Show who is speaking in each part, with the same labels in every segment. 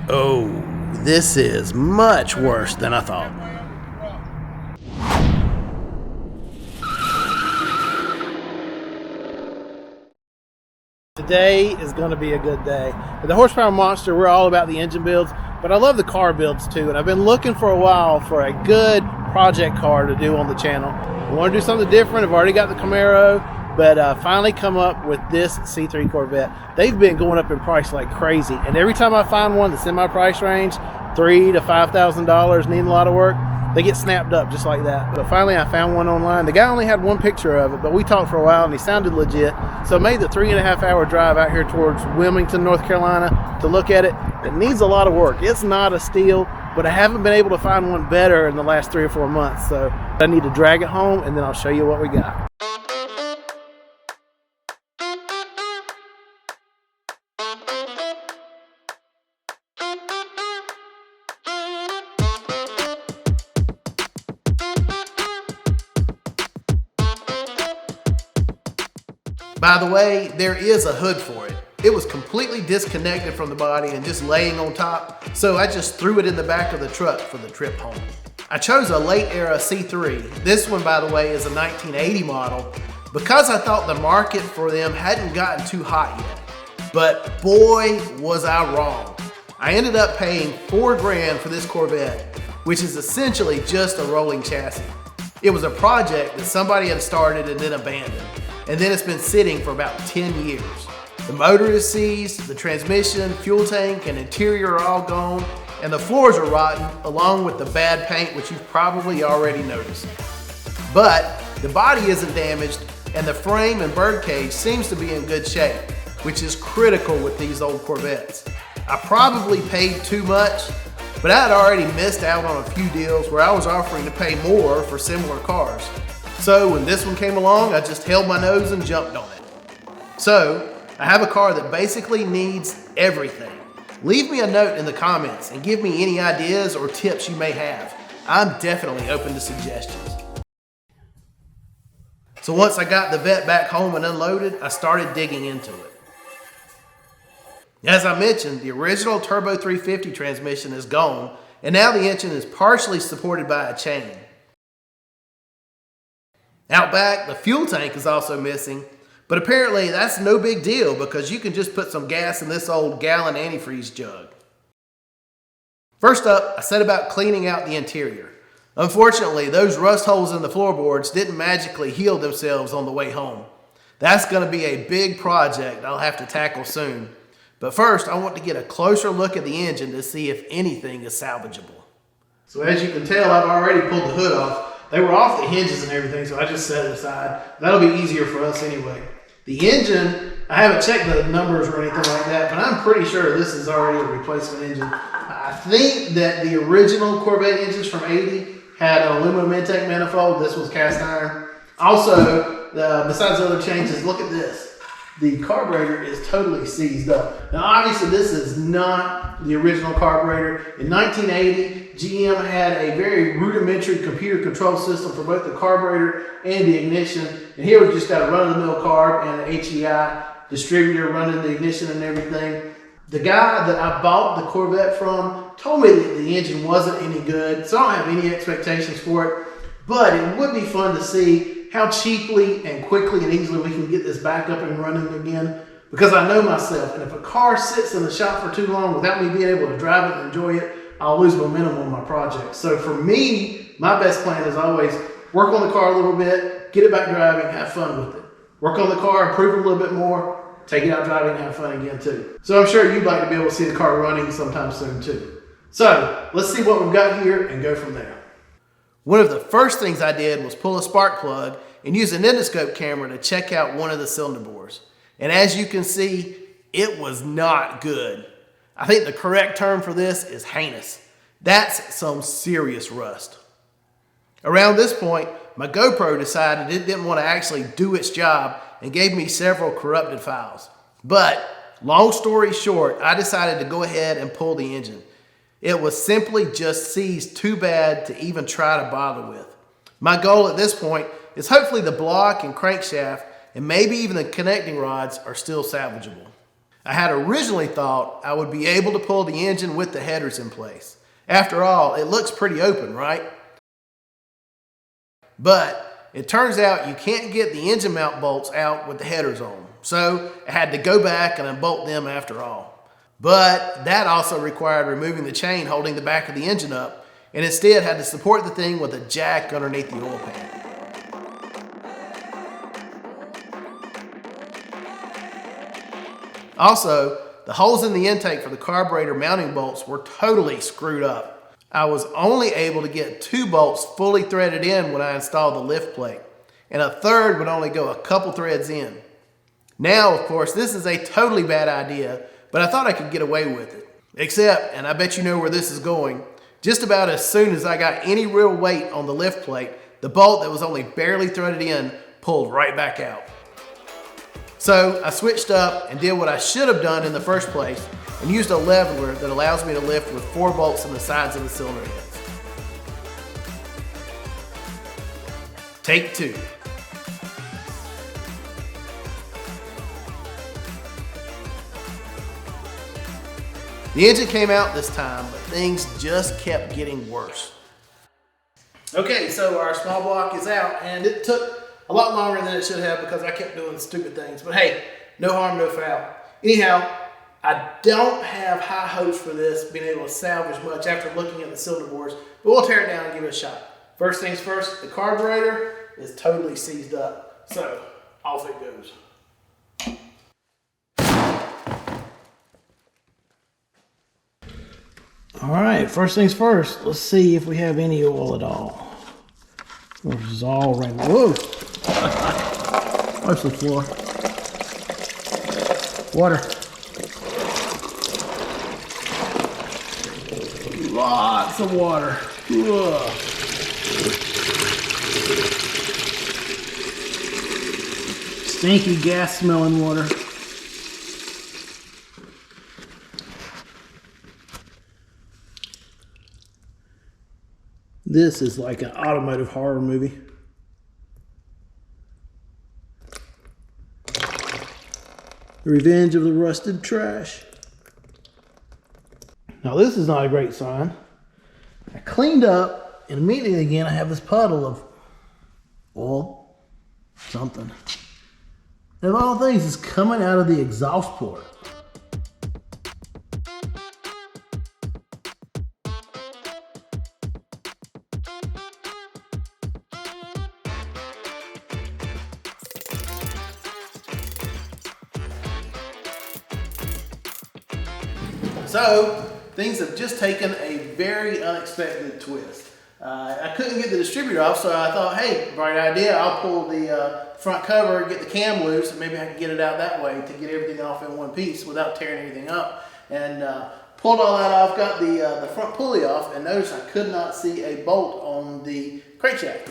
Speaker 1: Oh, this is much worse than I thought. Today is going to be a good day. At the Horsepower Monster, we're all about the engine builds, but I love the car builds too, and I've been looking for a while for a good project car to do on the channel. I want to do something different. I've already got the Camaro, but finally come up with this C3 Corvette. They've been going up in price like crazy, and every time I find one that's in my price range, $3,000 to $5,000, needing a lot of work, they get snapped up just like that. But finally I found one online. The guy only had one picture of it, but we talked for a while and he sounded legit. So I made the 3.5 hour drive out here towards Wilmington, North Carolina to look at it. It needs a lot of work. It's not a steal, but I haven't been able to find one better in the last 3 or 4 months. So I need to drag it home and then I'll show you what we got. By the way, there is a hood for it. It was completely disconnected from the body and just laying on top, so I just threw it in the back of the truck for the trip home. I chose a late era C3. This one, by the way, is a 1980 model because I thought the market for them hadn't gotten too hot yet. But boy, was I wrong. I ended up paying $4 grand for this Corvette, which is essentially just a rolling chassis. It was a project that somebody had started and then abandoned. And then it's been sitting for about 10 years. The motor is seized, the transmission, fuel tank, and interior are all gone, and the floors are rotten, along with the bad paint, which you've probably already noticed. But the body isn't damaged, and the frame and birdcage seems to be in good shape, which is critical with these old Corvettes. I probably paid too much, but I had already missed out on a few deals where I was offering to pay more for similar cars. So when this one came along, I just held my nose and jumped on it. So I have a car that basically needs everything. Leave me a note in the comments and give me any ideas or tips you may have. I'm definitely open to suggestions. So once I got the Vette back home and unloaded, I started digging into it. As I mentioned, the original Turbo 350 transmission is gone, and now the engine is partially supported by a chain. Out back, the fuel tank is also missing, but apparently that's no big deal because you can just put some gas in this old gallon antifreeze jug. First up, I set about cleaning out the interior. Unfortunately, those rust holes in the floorboards didn't magically heal themselves on the way home. That's going to be a big project I'll have to tackle soon. But first, I want to get a closer look at the engine to see if anything is salvageable. So as you can tell, I've already pulled the hood off. They were off the hinges and everything, so I just set it aside. That'll be easier for us anyway. The engine, I haven't checked the numbers or anything like that, but I'm pretty sure this is already a replacement engine. I think that the original Corvette engines from '80 had an aluminum intake manifold. This was cast iron. Also, besides other changes, look at this. The carburetor is totally seized up. Now, obviously, this is not the original carburetor. In 1980, GM had a very rudimentary computer control system for both the carburetor and the ignition. And here we've just got a run-of-the-mill carb and an HEI distributor running the ignition and everything. The guy that I bought the Corvette from told me that the engine wasn't any good, so I don't have any expectations for it. But it would be fun to see how cheaply and quickly and easily we can get this back up and running again, because I know myself, and if a car sits in the shop for too long without me being able to drive it and enjoy it, I'll lose momentum on my project. So for me, my best plan is always work on the car a little bit, get it back driving, have fun with it. Work on the car, improve it a little bit more, take it out driving and have fun again too. So I'm sure you'd like to be able to see the car running sometime soon too. So let's see what we've got here and go from there. One of the first things I did was pull a spark plug and use an endoscope camera to check out one of the cylinder bores. And as you can see, it was not good. I think the correct term for this is heinous. That's some serious rust. Around this point, my GoPro decided it didn't want to actually do its job and gave me several corrupted files. But long story short, I decided to go ahead and pull the engine. It was simply just seized too bad to even try to bother with. My goal at this point is hopefully the block and crankshaft and maybe even the connecting rods are still salvageable. I had originally thought I would be able to pull the engine with the headers in place. After all, it looks pretty open, right? But it turns out you can't get the engine mount bolts out with the headers on. So I had to go back and unbolt them after all. But that also required removing the chain holding the back of the engine up, and instead had to support the thing with a jack underneath the oil pan. Also, the holes in the intake for the carburetor mounting bolts were totally screwed up. I was only able to get 2 bolts fully threaded in when I installed the lift plate, and a third would only go a couple threads in. Now, of course, this is a totally bad idea, but I thought I could get away with it. Except, and I bet you know where this is going, just about as soon as I got any real weight on the lift plate, the bolt that was only barely threaded in pulled right back out. So I switched up and did what I should have done in the first place and used a leveler that allows me to lift with 4 bolts on the sides of the cylinder heads. Take 2. The engine came out this time, but things just kept getting worse. Okay, so our small block is out, and it took a lot longer than it should have because I kept doing stupid things. But hey, no harm, no foul. Anyhow, I don't have high hopes for this being able to salvage much after looking at the cylinder bores, but we'll tear it down and give it a shot. First things first, the carburetor is totally seized up, so off it goes. All right, first things first, let's see if we have any oil at all. This is all right. Whoa! Watch the floor. Water. Lots of water. Ugh. Stinky gas smelling water. This is like an automotive horror movie. The Revenge of the Rusted Trash. Now this is not a great sign. I cleaned up and immediately again I have this puddle of oil, something. And of all things, it's coming out of the exhaust port. So, things have just taken a very unexpected twist. I couldn't get the distributor off, so I thought, hey, bright idea, I'll pull the front cover, get the cam loose, and maybe I can get it out that way to get everything off in one piece without tearing anything up. And pulled all that off, got the front pulley off, and noticed I could not see a bolt on the crankshaft.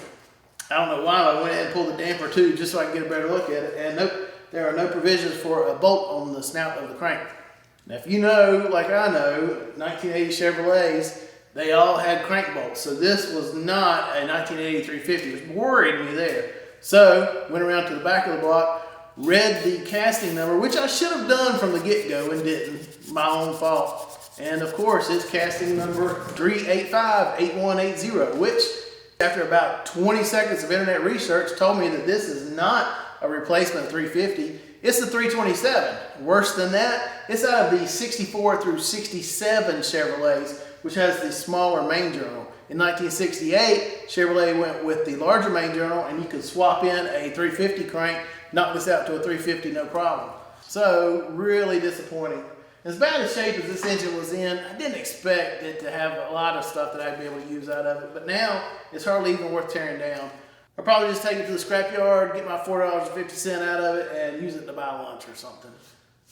Speaker 1: I don't know why, I went ahead and pulled the damper too, just so I could get a better look at it, and nope, there are no provisions for a bolt on the snout of the crank. Now, if you know, like I know, 1980 Chevrolets, they all had crank bolts. So this was not a 1980 350, which worried me there. So, went around to the back of the block, read the casting number, which I should have done from the get-go and didn't. My own fault. And of course, it's casting number 3858180, which, after about 20 seconds of internet research, told me that this is not a replacement 350. It's the 327. Worse than that, it's out of the 64 through 67 Chevrolets, which has the smaller main journal. In 1968, Chevrolet went with the larger main journal, and you could swap in a 350 crank, knock this out to a 350, no problem. So, really disappointing. As bad a shape as this engine was in, I didn't expect it to have a lot of stuff that I'd be able to use out of it, but now it's hardly even worth tearing down. I'll probably just take it to the scrapyard, get my $4.50 out of it, and use it to buy lunch or something.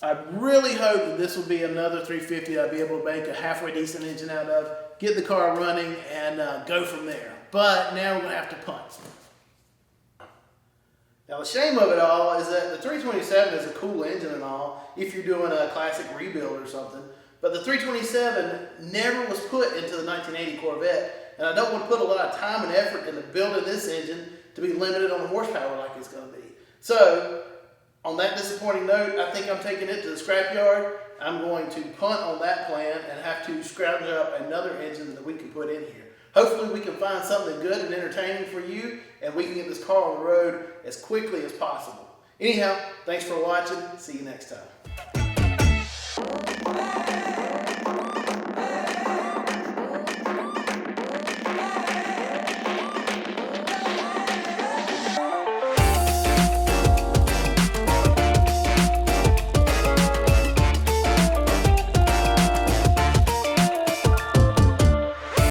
Speaker 1: I really hope that this will be another 350 I'll be able to make a halfway decent engine out of, get the car running, and go from there. But now we're going to have to punt. Now the shame of it all is that the 327 is a cool engine and all, if you're doing a classic rebuild or something. But the 327 never was put into the 1980 Corvette. And I don't want to put a lot of time and effort into building this engine to be limited on horsepower like it's going to be. So, On that disappointing note, I think I'm taking it to the scrapyard. I'm going to punt on that plan and have to scrounge up another engine that we can put in here. Hopefully we can find something good and entertaining for you, and we can get this car on the road as quickly as possible. Anyhow, thanks for watching. See you next time.